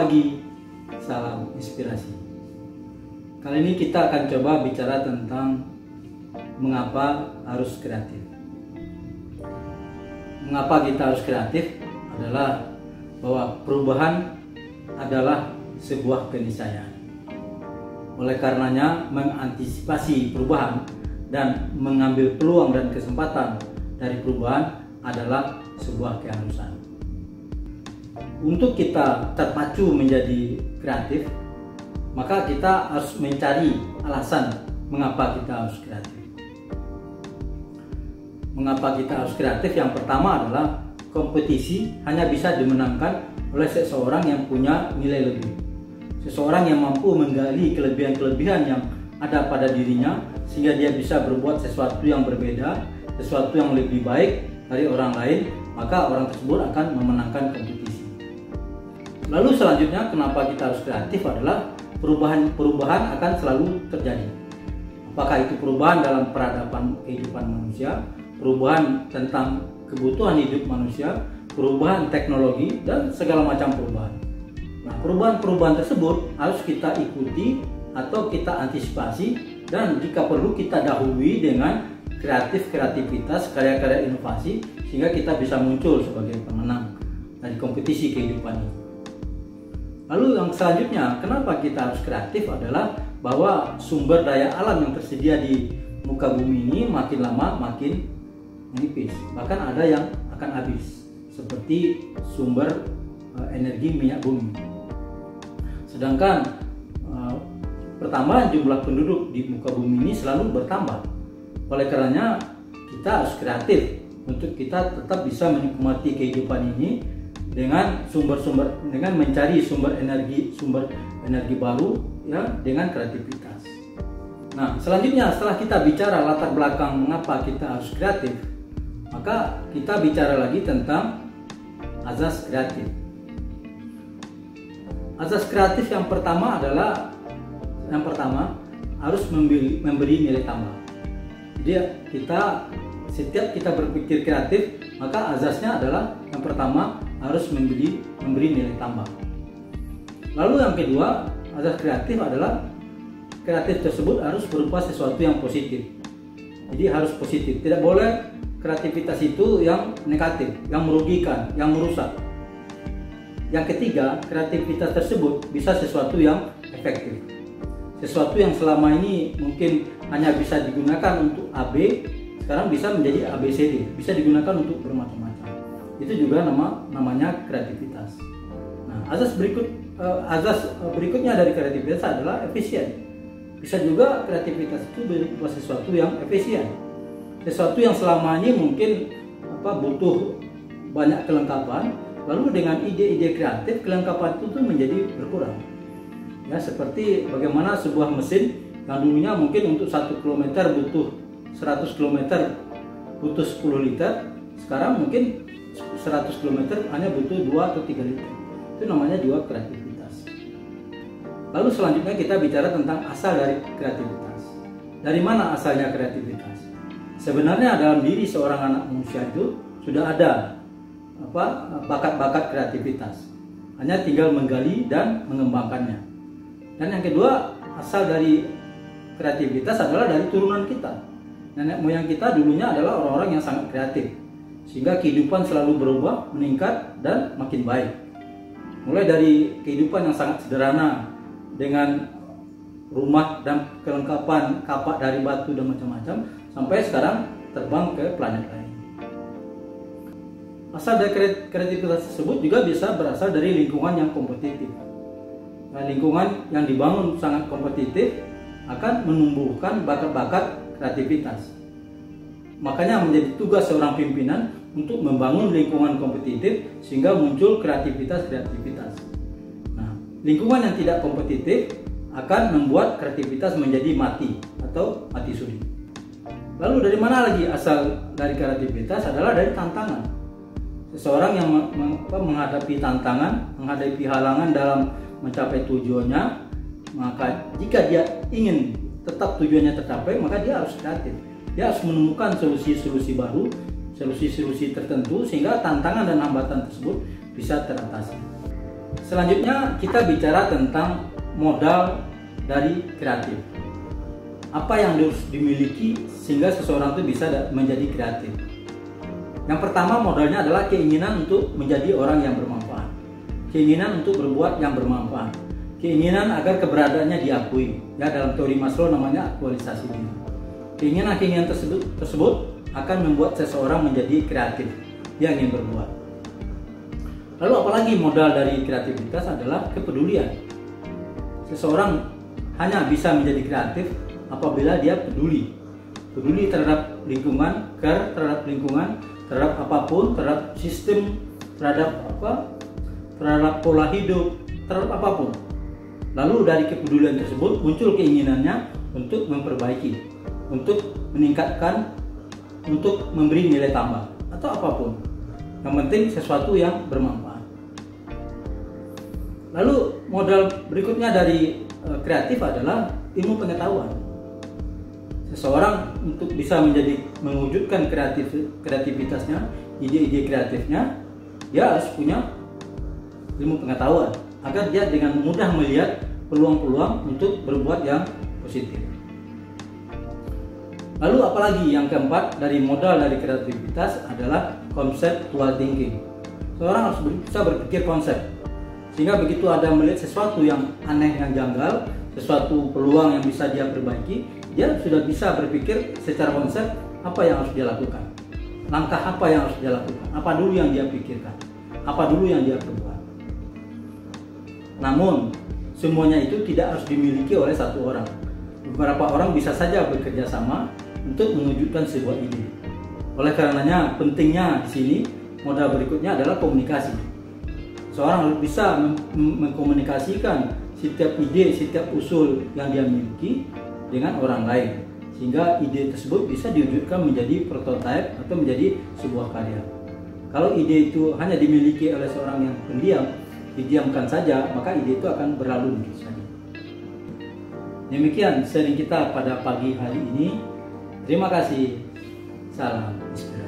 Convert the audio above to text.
pagi, salam inspirasi. Kali ini kita akan coba bicara tentang mengapa harus kreatif. Mengapa kita harus kreatif adalah bahwa perubahan adalah sebuah keniscayaan. Oleh karenanya, mengantisipasi perubahan dan mengambil peluang dan kesempatan dari perubahan adalah sebuah keharusan. Untuk kita terpacu menjadi kreatif, maka kita harus mencari alasan mengapa kita harus kreatif. Mengapa kita harus kreatif? Yang pertama adalah kompetisi hanya bisa dimenangkan oleh seseorang yang punya nilai lebih. Seseorang yang mampu menggali kelebihan-kelebihan yang ada pada dirinya sehingga dia bisa berbuat sesuatu yang berbeda, sesuatu yang lebih baik dari orang lain, maka orang tersebut akan memenangkan kompetisi. Lalu selanjutnya, kenapa kita harus kreatif adalah perubahan akan selalu terjadi. Apakah itu perubahan dalam peradaban kehidupan manusia, perubahan tentang kebutuhan hidup manusia, perubahan teknologi, dan segala macam perubahan. Nah, perubahan-perubahan tersebut harus kita ikuti atau kita antisipasi, dan jika perlu kita dahului dengan kreativitas, karya-karya inovasi, sehingga kita bisa muncul sebagai pemenang dari kompetisi kehidupan ini. Lalu yang selanjutnya, kenapa kita harus kreatif adalah bahwa sumber daya alam yang tersedia di muka bumi ini makin lama makin menipis. Bahkan ada yang akan habis, seperti sumber energi minyak bumi. Sedangkan pertambahan jumlah penduduk di muka bumi ini selalu bertambah. Oleh karenanya kita harus kreatif untuk kita tetap bisa menikmati kehidupan ini dengan dengan mencari sumber energi baru, ya, dengan kreativitas. Nah, selanjutnya setelah kita bicara latar belakang mengapa kita harus kreatif, maka kita bicara lagi tentang azas kreatif. Azas kreatif yang pertama adalah harus memberi nilai tambah. Jadi setiap kita berpikir kreatif, maka azasnya adalah yang pertama harus memberi nilai tambah. Lalu yang kedua, azas kreatif adalah kreatif tersebut harus berupa sesuatu yang positif. Jadi harus positif, tidak boleh kreativitas itu yang negatif, yang merugikan, yang merusak. Yang ketiga, kreativitas tersebut bisa sesuatu yang efektif. Sesuatu yang selama ini mungkin hanya bisa digunakan untuk AB, sekarang bisa menjadi ABCD, bisa digunakan untuk bermacam-macam. Itu juga namanya kreativitas. Nah, azas berikutnya dari kreativitas adalah efisien. Bisa juga kreativitas itu berupa sesuatu yang efisien. Sesuatu yang selama ini mungkin butuh banyak kelengkapan, lalu dengan ide-ide kreatif kelengkapan itu menjadi berkurang. Ya, seperti bagaimana sebuah mesin yang dulunya mungkin untuk 1 km butuh 100 km butuh 10 liter, sekarang mungkin 100 km hanya butuh 2 atau 3 liter. Itu namanya juga kreativitas. Lalu selanjutnya kita bicara tentang asal dari kreativitas. Dari mana asalnya kreativitas? Sebenarnya dalam diri seorang anak manusia itu sudah ada bakat-bakat kreativitas. Hanya tinggal menggali dan mengembangkannya. Dan yang kedua, asal dari kreativitas adalah dari turunan kita. Nenek moyang kita dulunya adalah orang-orang yang sangat kreatif, sehingga kehidupan selalu berubah, meningkat, dan makin baik. Mulai dari kehidupan yang sangat sederhana dengan rumah dan kelengkapan kapak dari batu dan macam-macam, sampai sekarang terbang ke planet lain. Asal dari kreativitas tersebut juga bisa berasal dari lingkungan yang kompetitif. Nah, lingkungan yang dibangun sangat kompetitif akan menumbuhkan bakat-bakat kreativitas. Makanya menjadi tugas seorang pimpinan untuk membangun lingkungan kompetitif sehingga muncul kreativitas. Nah, lingkungan yang tidak kompetitif akan membuat kreativitas menjadi mati atau mati suri. Lalu dari mana lagi asal dari kreativitas? Adalah dari tantangan. Seseorang yang menghadapi tantangan, menghadapi halangan dalam mencapai tujuannya, maka jika dia ingin tetap tujuannya tercapai, maka dia harus kreatif. Dia harus menemukan solusi-solusi baru, solusi-solusi tertentu, sehingga tantangan dan hambatan tersebut bisa teratasi. Selanjutnya kita bicara tentang modal dari kreatif. Apa yang harus dimiliki sehingga seseorang itu bisa menjadi kreatif? Yang pertama, modalnya adalah keinginan untuk menjadi orang yang bermanfaat, keinginan untuk berbuat yang bermanfaat, keinginan agar keberadaannya diakui. Ya, dalam teori Maslow namanya aktualisasi diri. Keinginan tersebut akan membuat seseorang menjadi kreatif, dia ingin berbuat. Lalu apalagi modal dari kreativitas adalah kepedulian. Seseorang hanya bisa menjadi kreatif apabila dia peduli terhadap lingkungan, terhadap lingkungan, terhadap apapun, terhadap sistem, terhadap pola hidup, terhadap apapun. Lalu dari kepedulian tersebut muncul keinginannya untuk memperbaiki, untuk meningkatkan, untuk memberi nilai tambah atau apapun. Yang penting sesuatu yang bermanfaat. Lalu modal berikutnya dari kreatif adalah ilmu pengetahuan. Seseorang untuk bisa mewujudkan kreativitasnya, ide-ide kreatifnya, dia harus punya ilmu pengetahuan agar dia dengan mudah melihat peluang-peluang untuk berbuat yang positif. Lalu apalagi yang keempat dari modal dari kreativitas adalah conceptual thinking. Seorang harus bisa berpikir konsep, sehingga begitu ada melihat sesuatu yang aneh, yang janggal, sesuatu peluang yang bisa dia perbaiki, dia sudah bisa berpikir secara konsep apa yang harus dia lakukan, langkah apa yang harus dia lakukan, apa dulu yang dia pikirkan, apa dulu yang dia perbuat. Namun semuanya itu tidak harus dimiliki oleh satu orang. Beberapa orang bisa saja bekerja sama untuk mewujudkan sebuah ide. Oleh karenanya pentingnya di sini modal berikutnya adalah komunikasi. Seorang harus bisa mengkomunikasikan setiap ide, setiap usul yang dia miliki dengan orang lain, sehingga ide tersebut bisa diwujudkan menjadi prototipe atau menjadi sebuah karya. Kalau ide itu hanya dimiliki oleh seorang yang pendiam, didiamkan saja, maka ide itu akan berlalu begitu saja. Demikian sharing kita pada pagi hari ini. Terima kasih. Salam inspirasi.